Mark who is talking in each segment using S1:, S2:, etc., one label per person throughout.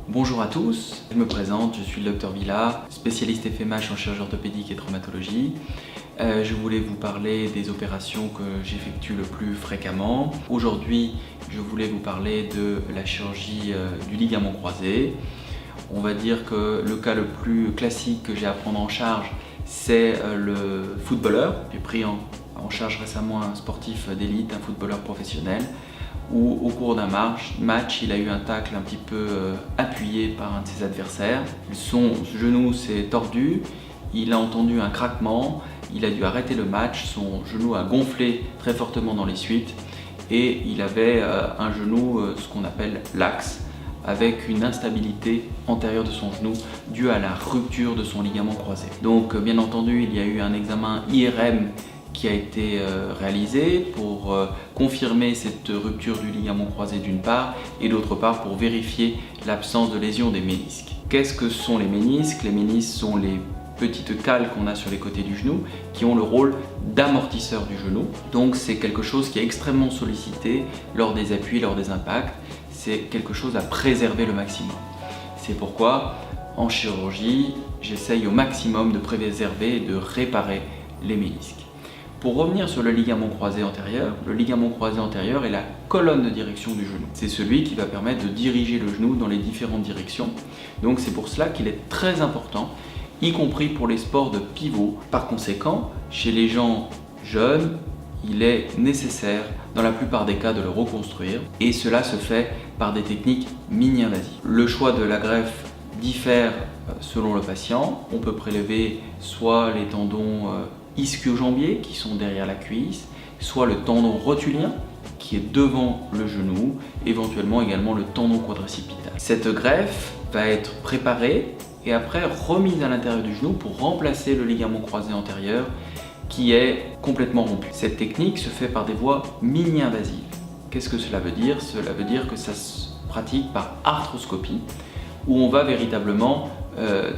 S1: Bonjour à tous, je me présente, je suis le Dr Villa, spécialiste FMH en chirurgie orthopédique et traumatologie. Je voulais vous parler des opérations que j'effectue le plus fréquemment. Aujourd'hui, je voulais vous parler de la chirurgie du ligament croisé. On va dire que le cas le plus classique que j'ai à prendre en charge, c'est le footballeur. J'ai pris en charge récemment un sportif d'élite, un footballeur professionnel, où au cours d'un match, il a eu un tacle un petit peu appuyé par un de ses adversaires. Son genou s'est tordu, il a entendu un craquement, il a dû arrêter le match, son genou a gonflé très fortement dans les suites et il avait un genou, ce qu'on appelle laxe, avec une instabilité antérieure de son genou due à la rupture de son ligament croisé. Donc bien entendu, il y a eu un examen IRM qui a été réalisé pour confirmer cette rupture du ligament croisé d'une part et d'autre part pour vérifier l'absence de lésion des ménisques. Qu'est-ce que sont les ménisques? Les ménisques sont les petites cales qu'on a sur les côtés du genou qui ont le rôle d'amortisseur du genou. Donc c'est quelque chose qui est extrêmement sollicité lors des appuis, lors des impacts. C'est quelque chose à préserver le maximum. C'est pourquoi en chirurgie, j'essaye au maximum de préserver et de réparer les ménisques. Pour revenir sur le ligament croisé antérieur est la colonne de direction du genou. C'est celui qui va permettre de diriger le genou dans les différentes directions. Donc c'est pour cela qu'il est très important, y compris pour les sports de pivot. Par conséquent, chez les gens jeunes, il est nécessaire dans la plupart des cas de le reconstruire et cela se fait par des techniques mini-invasives. Le choix de la greffe diffère selon le patient. On peut prélever soit les tendons ischio-jambiers qui sont derrière la cuisse, soit le tendon rotulien qui est devant le genou, éventuellement également le tendon quadricepital. Cette greffe va être préparée et après remise à l'intérieur du genou pour remplacer le ligament croisé antérieur qui est complètement rompu. Cette technique se fait par des voies mini-invasives. Qu'est-ce que cela veut dire? Cela veut dire que ça se pratique par arthroscopie où on va véritablement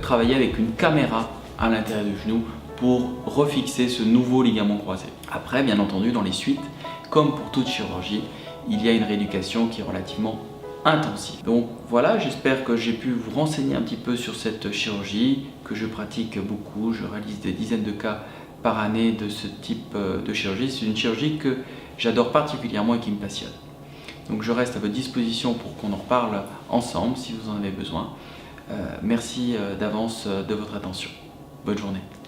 S1: travailler avec une caméra à l'intérieur du genou pour refixer ce nouveau ligament croisé. Après, bien entendu, dans les suites, comme pour toute chirurgie, il y a une rééducation qui est relativement intensive. Donc voilà, j'espère que j'ai pu vous renseigner un petit peu sur cette chirurgie que je pratique beaucoup. Je réalise des dizaines de cas par année de ce type de chirurgie. C'est une chirurgie que j'adore particulièrement et qui me passionne. Donc je reste à votre disposition pour qu'on en reparle ensemble si vous en avez besoin. Merci d'avance de votre attention. Bonne journée.